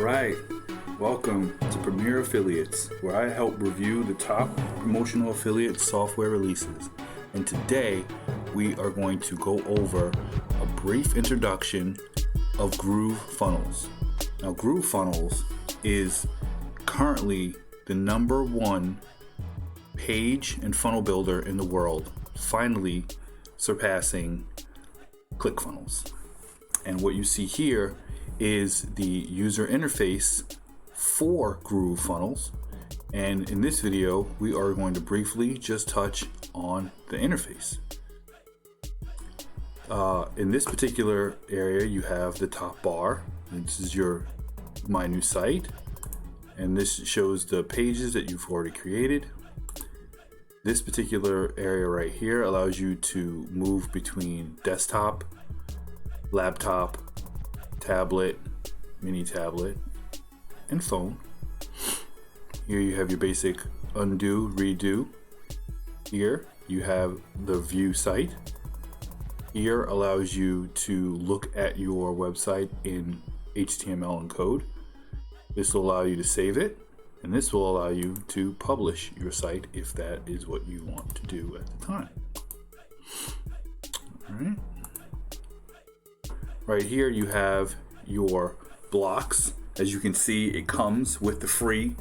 right, welcome to Premier Affiliates, where I help review the top promotional affiliate software releases. And today we are going to go over a brief introduction of Groove Funnels. Now, Groove Funnels is currently the #1 page and funnel builder in the world, finally surpassing ClickFunnels. And what you see here is the user interface for Groove Funnels. And in this video, we are going to briefly just touch on the interface. In this particular area, you have the top bar. This is my new site. And this shows the pages that you've already created. This particular area right here allows you to move between desktop, laptop, tablet, mini tablet, and phone. Here you have your basic undo, redo. Here you have the view site. Here allows you to look at your website in HTML and code. This will allow you to save it, and this will allow you to publish your site if that is what you want to do at the time. All right. Right here you have your blocks. As you can see, it comes with the free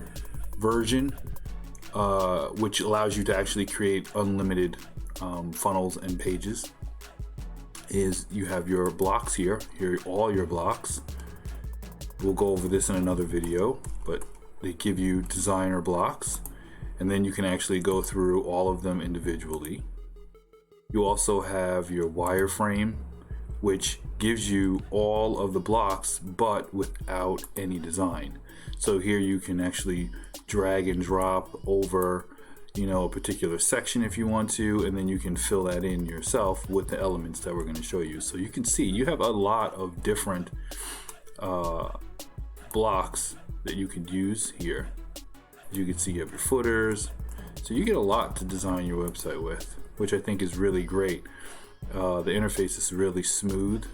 version, which allows you to actually create unlimited funnels and pages. You have your blocks here are all your blocks. We'll go over this in another video, but they give you designer blocks, and then you can actually go through all of them individually. You also have your wireframe, which gives you all of the blocks but without any design. So here you can actually drag and drop over a particular section if you want to, and then you can fill that in yourself with the elements that we're going to show you. So you can see you have a lot of different blocks that you could use here. As you can see, you have your footers, so you get a lot to design your website with, which I think is really great. The interface is really smooth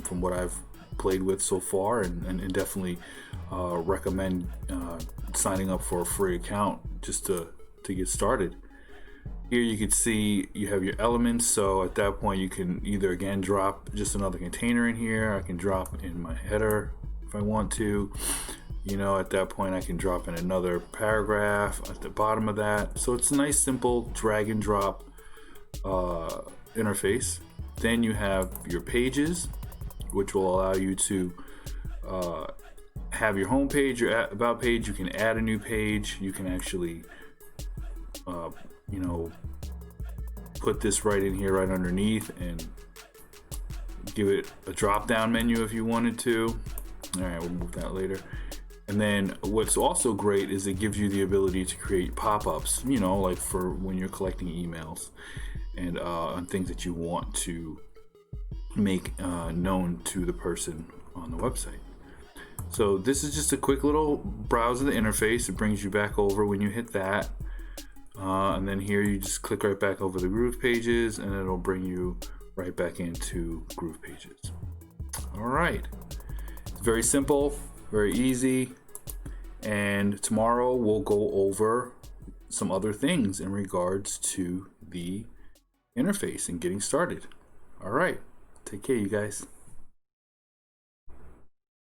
from what I've played with so far, and definitely recommend signing up for a free account just to get started. Here you can see you have your elements, so at that point you can either again drop just another container in here. I can drop in my header if I want to. At that point I can drop in another paragraph at the bottom of that. So it's a nice simple drag and drop interface. Then you have your pages, which will allow you to have your home page, your about page. You can add a new page. You can actually put this right in here, right underneath, and give it a drop down menu if you wanted to. All right, we'll move that later. And then what's also great is it gives you the ability to create pop-ups, like for when you're collecting emails and on things that you want to make known to the person on the website. So this is just a quick little browse of the interface. It brings you back over when you hit that. And then here you just click right back over the Groove pages, and it'll bring you right back into Groove pages. All right. It's very simple, very easy. And tomorrow we'll go over some other things in regards to the interface and getting started. All right. Take care, you guys.